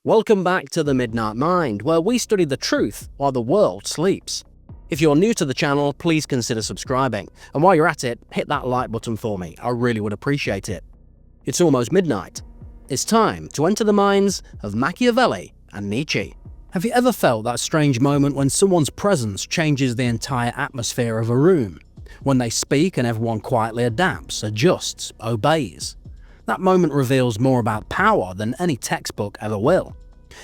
Welcome back to the Midnight Mind, where we study the truth while the world sleeps. If you're new to the channel, please consider subscribing, and while you're at it, hit that like button for me, I really would appreciate it. It's almost midnight. It's time to enter the minds of Machiavelli and Nietzsche. Have you ever felt that strange moment when someone's presence changes the entire atmosphere of a room? When they speak and everyone quietly adapts, adjusts, obeys? That moment reveals more about power than any textbook ever will.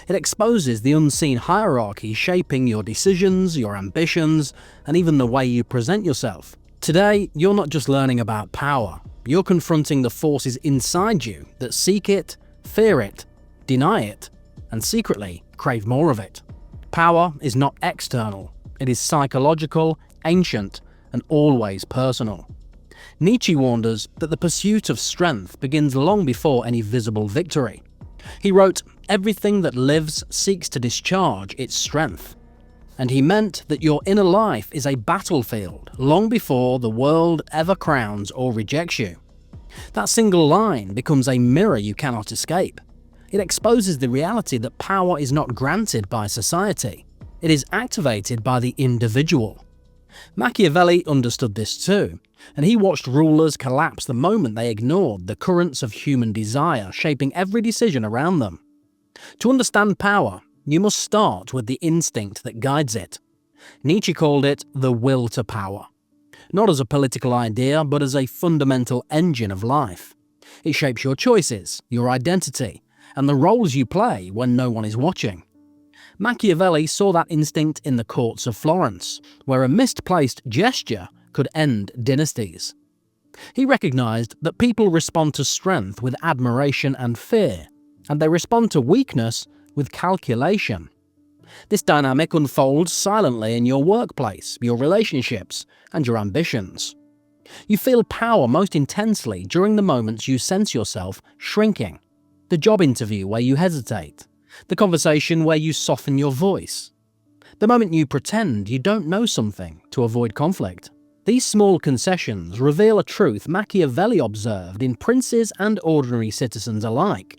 It exposes the unseen hierarchy shaping your decisions, your ambitions, and even the way you present yourself. Today, you're not just learning about power, you're confronting the forces inside you that seek it, fear it, deny it, and secretly crave more of it. Power is not external, it is psychological, ancient, and always personal. Nietzsche warned us that the pursuit of strength begins long before any visible victory. He wrote, "Everything that lives seeks to discharge its strength." And he meant that your inner life is a battlefield long before the world ever crowns or rejects you. That single line becomes a mirror you cannot escape. It exposes the reality that power is not granted by society. It is activated by the individual. Machiavelli understood this too, and he watched rulers collapse the moment they ignored the currents of human desire shaping every decision around them. To understand power, you must start with the instinct that guides it. Nietzsche called it the will to power. Not as a political idea, but as a fundamental engine of life. It shapes your choices, your identity, and the roles you play when no one is watching. Machiavelli saw that instinct in the courts of Florence, where a misplaced gesture could end dynasties. He recognized that people respond to strength with admiration and fear, and they respond to weakness with calculation. This dynamic unfolds silently in your workplace, your relationships, and your ambitions. You feel power most intensely during the moments you sense yourself shrinking. The job interview where you hesitate. The conversation where you soften your voice. The moment you pretend you don't know something to avoid conflict. These small concessions reveal a truth Machiavelli observed in princes and ordinary citizens alike.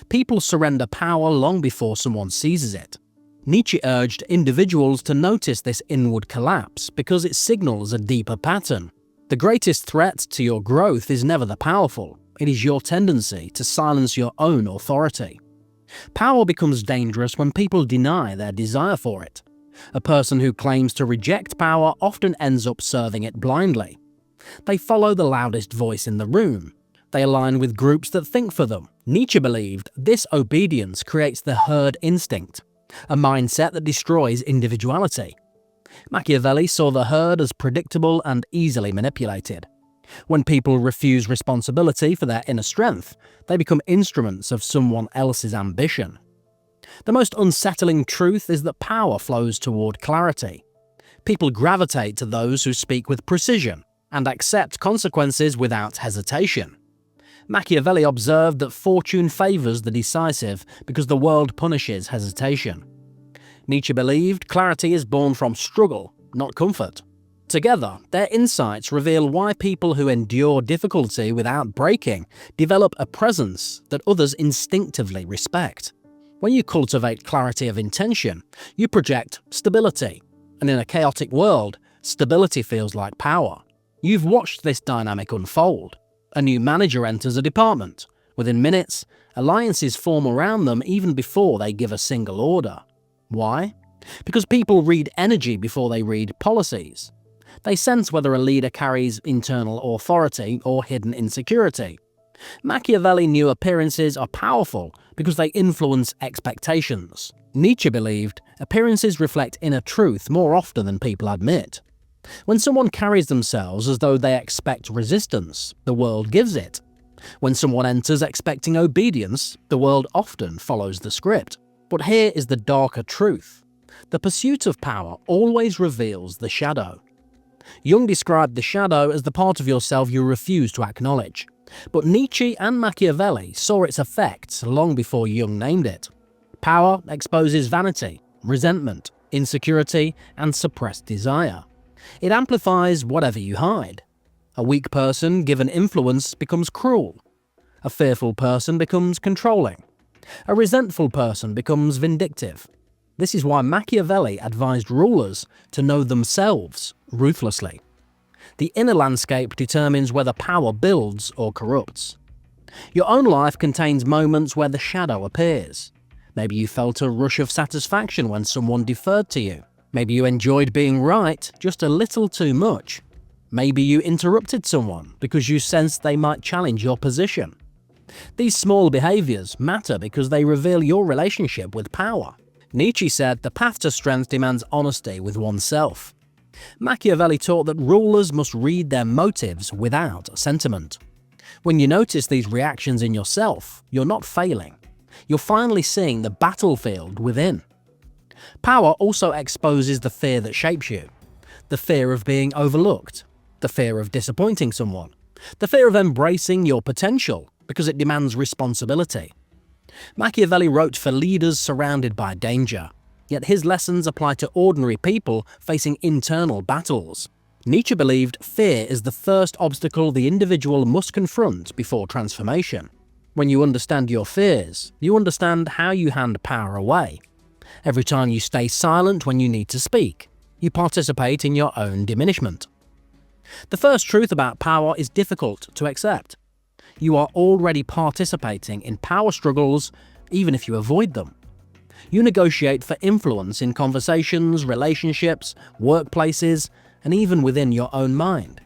People surrender power long before someone seizes it. Nietzsche urged individuals to notice this inward collapse because it signals a deeper pattern. The greatest threat to your growth is never the powerful, it is your tendency to silence your own authority. Power becomes dangerous when people deny their desire for it. A person who claims to reject power often ends up serving it blindly. They follow the loudest voice in the room. They align with groups that think for them. Nietzsche believed this obedience creates the herd instinct, a mindset that destroys individuality. Machiavelli saw the herd as predictable and easily manipulated. When people refuse responsibility for their inner strength, they become instruments of someone else's ambition. The most unsettling truth is that power flows toward clarity. People gravitate to those who speak with precision and accept consequences without hesitation. Machiavelli observed that fortune favors the decisive because the world punishes hesitation. Nietzsche believed clarity is born from struggle, not comfort. Together, their insights reveal why people who endure difficulty without breaking develop a presence that others instinctively respect. When you cultivate clarity of intention, you project stability, and in a chaotic world, stability feels like power. You've watched this dynamic unfold. A new manager enters a department. Within minutes, alliances form around them even before they give a single order. Why? Because people read energy before they read policies. They sense whether a leader carries internal authority or hidden insecurity. Machiavelli knew appearances are powerful because they influence expectations. Nietzsche believed appearances reflect inner truth more often than people admit. When someone carries themselves as though they expect resistance, the world gives it. When someone enters expecting obedience, the world often follows the script. But here is the darker truth. The pursuit of power always reveals the shadow. Jung described the shadow as the part of yourself you refuse to acknowledge. But Nietzsche and Machiavelli saw its effects long before Jung named it. Power exposes vanity, resentment, insecurity, and suppressed desire. It amplifies whatever you hide. A weak person given influence becomes cruel. A fearful person becomes controlling. A resentful person becomes vindictive. This is why Machiavelli advised rulers to know themselves ruthlessly. The inner landscape determines whether power builds or corrupts. Your own life contains moments where the shadow appears. Maybe you felt a rush of satisfaction when someone deferred to you. Maybe you enjoyed being right just a little too much. Maybe you interrupted someone because you sensed they might challenge your position. These small behaviours matter because they reveal your relationship with power. Nietzsche said the path to strength demands honesty with oneself. Machiavelli taught that rulers must read their motives without sentiment. When you notice these reactions in yourself, you're not failing. You're finally seeing the battlefield within. Power also exposes the fear that shapes you. The fear of being overlooked. The fear of disappointing someone. The fear of embracing your potential because it demands responsibility. Machiavelli wrote for leaders surrounded by danger, yet his lessons apply to ordinary people facing internal battles. Nietzsche believed fear is the first obstacle the individual must confront before transformation. When you understand your fears, you understand how you hand power away. Every time you stay silent when you need to speak, you participate in your own diminishment. The first truth about power is difficult to accept. You are already participating in power struggles, even if you avoid them. You negotiate for influence in conversations, relationships, workplaces, and even within your own mind.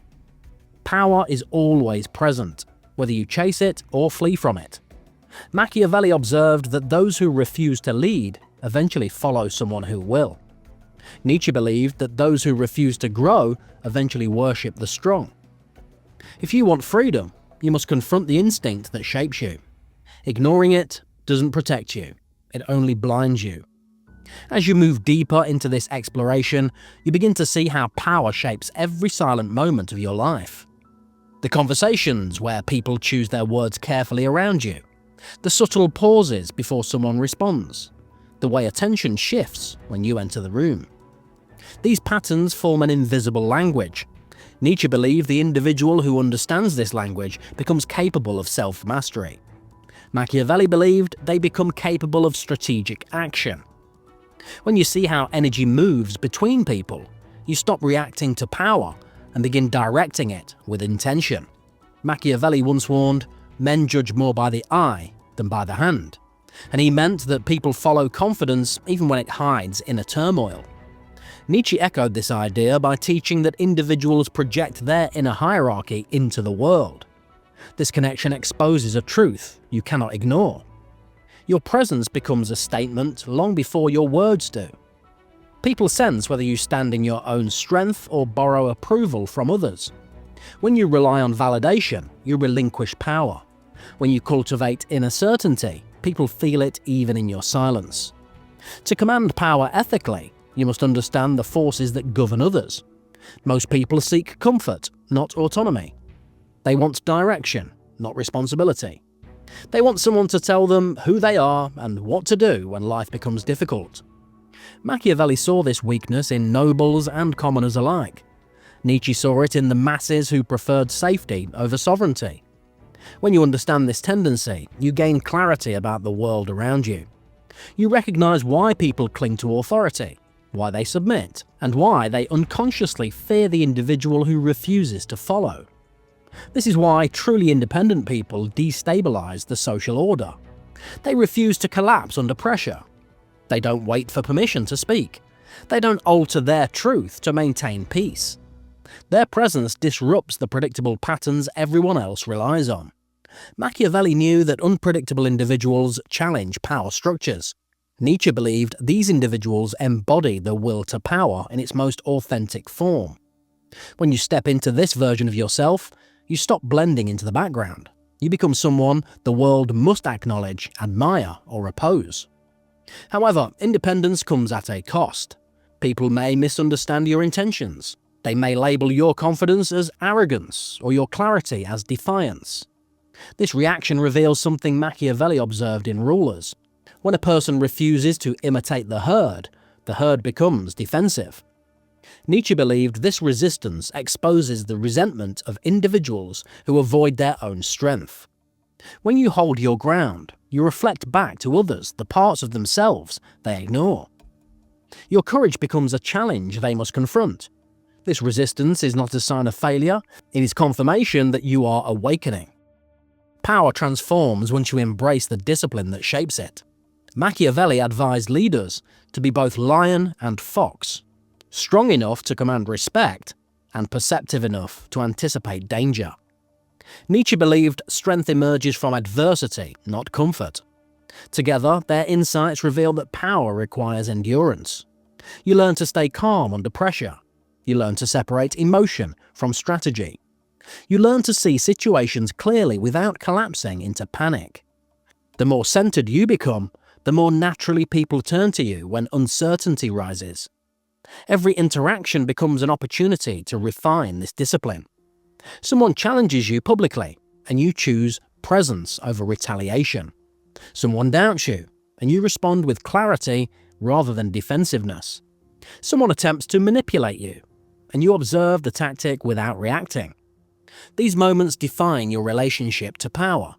Power is always present, whether you chase it or flee from it. Machiavelli observed that those who refuse to lead eventually follow someone who will. Nietzsche believed that those who refuse to grow eventually worship the strong. If you want freedom, you must confront the instinct that shapes you. Ignoring it doesn't protect you, it only blinds you. As you move deeper into this exploration, you begin to see how power shapes every silent moment of your life. The conversations where people choose their words carefully around you. The subtle pauses before someone responds. The way attention shifts when you enter the room. These patterns form an invisible language. Nietzsche believed the individual who understands this language becomes capable of self-mastery. Machiavelli believed they become capable of strategic action. When you see how energy moves between people, you stop reacting to power and begin directing it with intention. Machiavelli once warned, "Men judge more by the eye than by the hand," and he meant that people follow confidence even when it hides inner turmoil. Nietzsche echoed this idea by teaching that individuals project their inner hierarchy into the world. This connection exposes a truth you cannot ignore. Your presence becomes a statement long before your words do. People sense whether you stand in your own strength or borrow approval from others. When you rely on validation, you relinquish power. When you cultivate inner certainty, people feel it even in your silence. To command power ethically, you must understand the forces that govern others. Most people seek comfort, not autonomy. They want direction, not responsibility. They want someone to tell them who they are and what to do when life becomes difficult. Machiavelli saw this weakness in nobles and commoners alike. Nietzsche saw it in the masses who preferred safety over sovereignty. When you understand this tendency, you gain clarity about the world around you. You recognize why people cling to authority, why they submit, and why they unconsciously fear the individual who refuses to follow. This is why truly independent people destabilize the social order. They refuse to collapse under pressure. They don't wait for permission to speak. They don't alter their truth to maintain peace. Their presence disrupts the predictable patterns everyone else relies on. Machiavelli knew that unpredictable individuals challenge power structures. Nietzsche believed these individuals embody the will to power in its most authentic form. When you step into this version of yourself, you stop blending into the background. You become someone the world must acknowledge, admire, or oppose. However, independence comes at a cost. People may misunderstand your intentions. They may label your confidence as arrogance or your clarity as defiance. This reaction reveals something Machiavelli observed in rulers. When a person refuses to imitate the herd becomes defensive. Nietzsche believed this resistance exposes the resentment of individuals who avoid their own strength. When you hold your ground, you reflect back to others the parts of themselves they ignore. Your courage becomes a challenge they must confront. This resistance is not a sign of failure, it is confirmation that you are awakening. Power transforms once you embrace the discipline that shapes it. Machiavelli advised leaders to be both lion and fox, strong enough to command respect and perceptive enough to anticipate danger. Nietzsche believed strength emerges from adversity, not comfort. Together, their insights reveal that power requires endurance. You learn to stay calm under pressure. You learn to separate emotion from strategy. You learn to see situations clearly without collapsing into panic. The more centered you become, the more naturally people turn to you when uncertainty rises. Every interaction becomes an opportunity to refine this discipline. Someone challenges you publicly, and you choose presence over retaliation. Someone doubts you, and you respond with clarity rather than defensiveness. Someone attempts to manipulate you, and you observe the tactic without reacting. These moments define your relationship to power.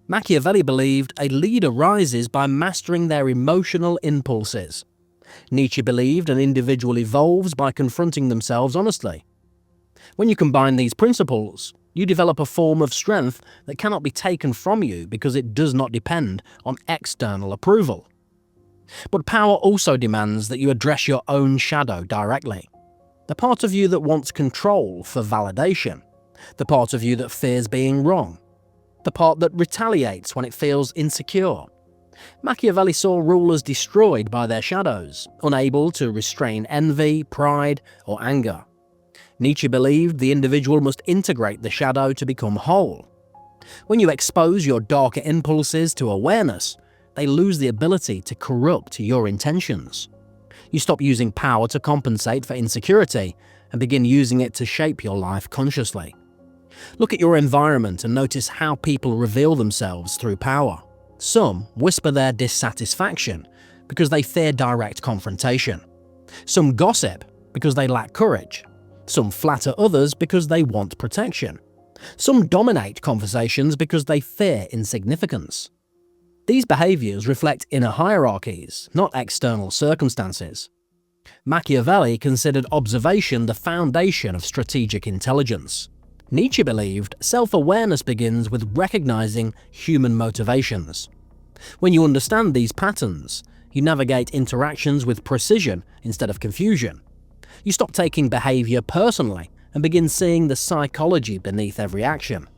Machiavelli believed a leader rises by mastering their emotional impulses. Nietzsche believed an individual evolves by confronting themselves honestly. When you combine these principles, you develop a form of strength that cannot be taken from you because it does not depend on external approval. But power also demands that you address your own shadow directly. The part of you that wants control for validation, the part of you that fears being wrong, the part that retaliates when it feels insecure. Machiavelli saw rulers destroyed by their shadows, unable to restrain envy, pride, or anger. Nietzsche believed the individual must integrate the shadow to become whole. When you expose your darker impulses to awareness, they lose the ability to corrupt your intentions. You stop using power to compensate for insecurity and begin using it to shape your life consciously. Look at your environment and notice how people reveal themselves through power. Some whisper their dissatisfaction because they fear direct confrontation. Some gossip because they lack courage. Some flatter others because they want protection. Some dominate conversations because they fear insignificance. These behaviours reflect inner hierarchies, not external circumstances. Machiavelli considered observation the foundation of strategic intelligence. Nietzsche believed self-awareness begins with recognizing human motivations. When you understand these patterns, you navigate interactions with precision instead of confusion. You stop taking behavior personally and begin seeing the psychology beneath every action.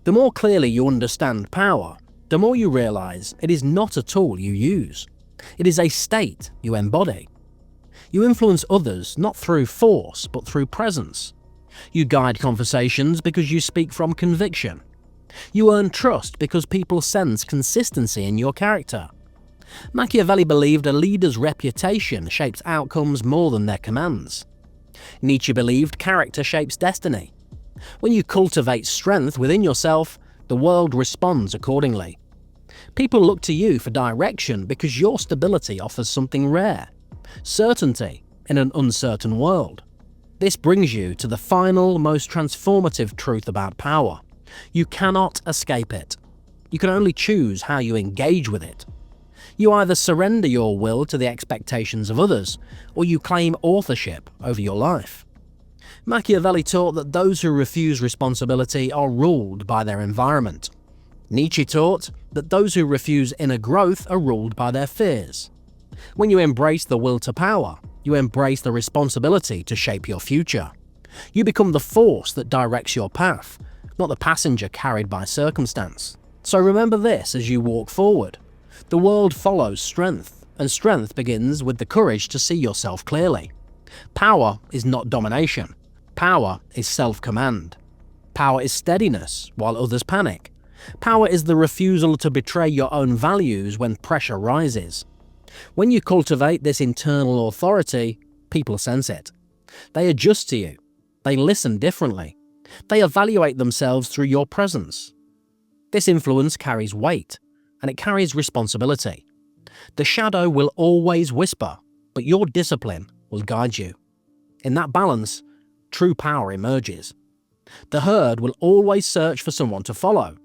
The more clearly you understand power, the more you realize it is not a tool you use. It is a state you embody. You influence others not through force but through presence. You guide conversations because you speak from conviction. You earn trust because people sense consistency in your character. Machiavelli believed a leader's reputation shapes outcomes more than their commands. Nietzsche believed character shapes destiny. When you cultivate strength within yourself, the world responds accordingly. People look to you for direction because your stability offers something rare: certainty in an uncertain world. This brings you to the final, most transformative truth about power. You cannot escape it. You can only choose how you engage with it. You either surrender your will to the expectations of others, or you claim authorship over your life. Machiavelli taught that those who refuse responsibility are ruled by their environment. Nietzsche taught that those who refuse inner growth are ruled by their fears. When you embrace the will to power, you embrace the responsibility to shape your future. You become the force that directs your path, not the passenger carried by circumstance. So remember this as you walk forward. The world follows strength, and strength begins with the courage to see yourself clearly. Power is not domination. Power is self-command. Power is steadiness while others panic. Power is the refusal to betray your own values when pressure rises. When you cultivate this internal authority, people sense it. They adjust to you. They listen differently. They evaluate themselves through your presence. This influence carries weight, and it carries responsibility. The shadow will always whisper, but your discipline will guide you. In that balance, true power emerges. The herd will always search for someone to follow.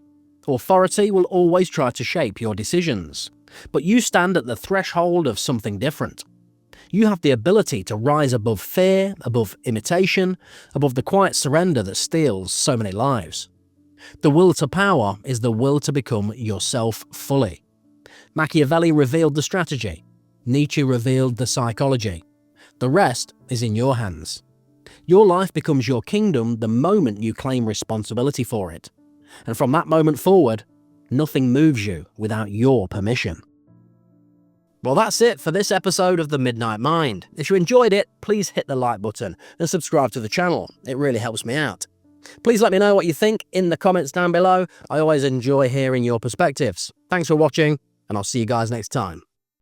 Authority will always try to shape your decisions, but you stand at the threshold of something different. You have the ability to rise above fear, above imitation, above the quiet surrender that steals so many lives. The will to power is the will to become yourself fully. Machiavelli revealed the strategy. Nietzsche revealed the psychology. The rest is in your hands. Your life becomes your kingdom the moment you claim responsibility for it. And from that moment forward, nothing moves you without your permission. Well, that's it for this episode of The Midnight Mind. If you enjoyed it, please hit the like button and subscribe to the channel. It really helps me out. Please let me know what you think in the comments down below. I always enjoy hearing your perspectives. Thanks for watching, and I'll see you guys next time.